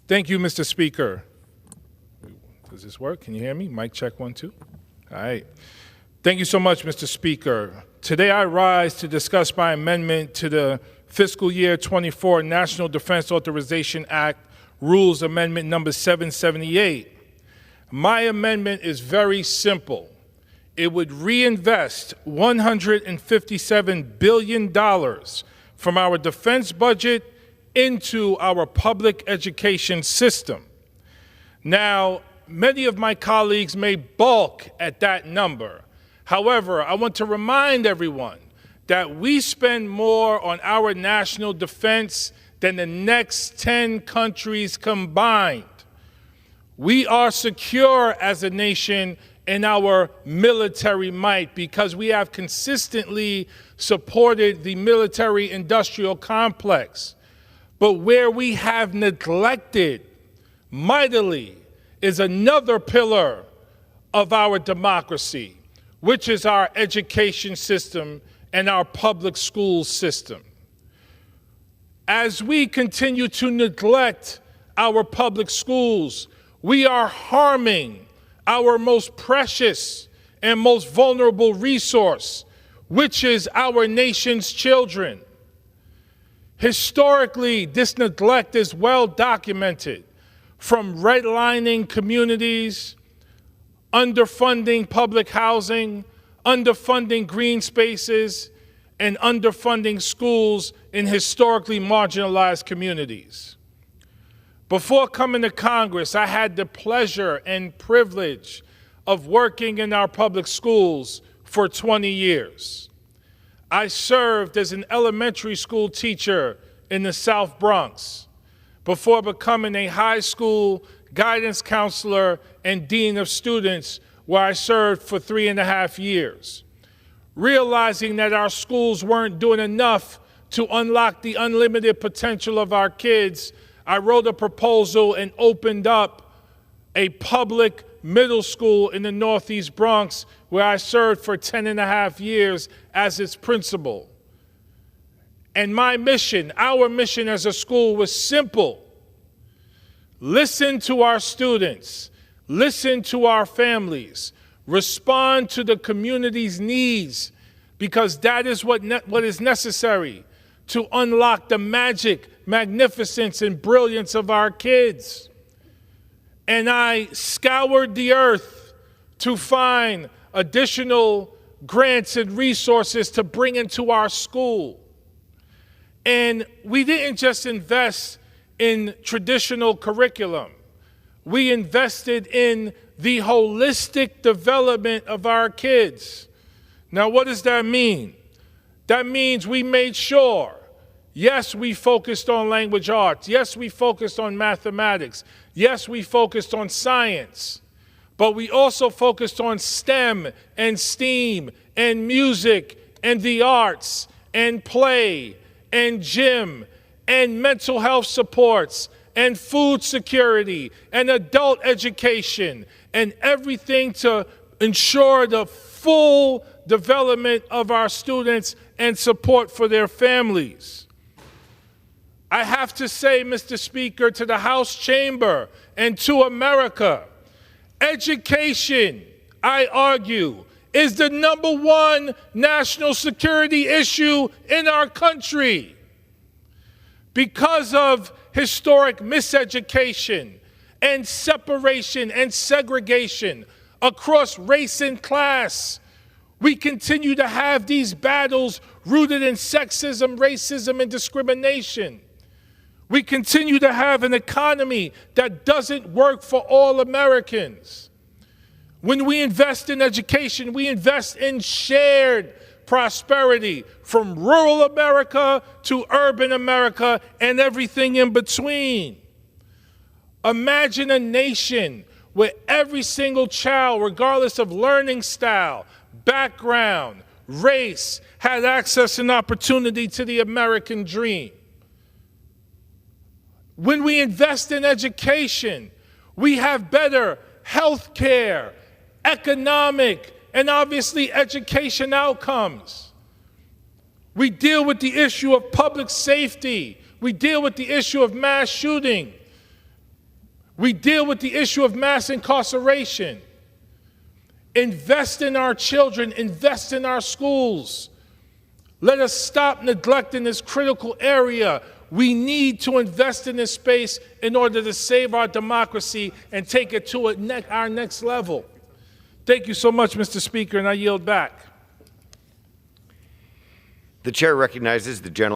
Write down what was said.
Thank you, Mr. Speaker. Does this work? Can you hear me? Mic check 1, 2. All right. Thank you so much, Mr. Speaker. Today I rise to discuss my amendment to the Fiscal Year 24 National Defense Authorization Act Rules Amendment number 778. My amendment is very simple. It would reinvest $157 billion from our defense budget into our public education system. Now, many of my colleagues may balk at that number. However, I want to remind everyone that we spend more on our national defense than the next 10 countries combined. We are secure as a nation in our military might because we have consistently supported the military-industrial complex. But where we have neglected mightily is another pillar of our democracy, which is our education system and our public school system. As we continue to neglect our public schools, we are harming our most precious and most vulnerable resource, which is our nation's children. Historically, this neglect is well documented, from redlining communities, underfunding public housing, underfunding green spaces, and underfunding schools in historically marginalized communities. Before coming to Congress, I had the pleasure and privilege of working in our public schools for 20 years. I served as an elementary school teacher in the South Bronx before becoming a high school guidance counselor and dean of students, where I served for 3.5 years. Realizing that our schools weren't doing enough to unlock the unlimited potential of our kids, I wrote a proposal and opened up a public middle school in the Northeast Bronx, where I served for 10.5 years as its principal. And my mission, our mission as a school, was simple. Listen to our students, listen to our families, respond to the community's needs, because that is what is necessary to unlock the magic, magnificence, and brilliance of our kids. And I scoured the earth to find additional grants and resources to bring into our school. And we didn't just invest in traditional curriculum. We invested in the holistic development of our kids. Now, what does that mean? That means we made sure, yes, we focused on language arts. Yes, we focused on mathematics. Yes, we focused on science. But we also focused on STEM and STEAM and music and the arts and play and gym and mental health supports and food security and adult education and everything to ensure the full development of our students and support for their families. I have to say, Mr. Speaker, to the House chamber and to America, education, I argue, is the #1 national security issue in our country. Because of historic miseducation and separation and segregation across race and class, we continue to have these battles rooted in sexism, racism, and discrimination. We continue to have an economy that doesn't work for all Americans. When we invest in education, we invest in shared prosperity from rural America to urban America and everything in between. Imagine a nation where every single child, regardless of learning style, background, race, had access and opportunity to the American dream. When we invest in education, we have better health care, economic, and obviously education outcomes. We deal with the issue of public safety. We deal with the issue of mass shooting. We deal with the issue of mass incarceration. Invest in our children, invest in our schools. Let us stop neglecting this critical area. We need to invest in this space in order to save our democracy and take it to our next level. Thank you so much, Mr. Speaker, and I yield back. The chair recognizes the gentleman.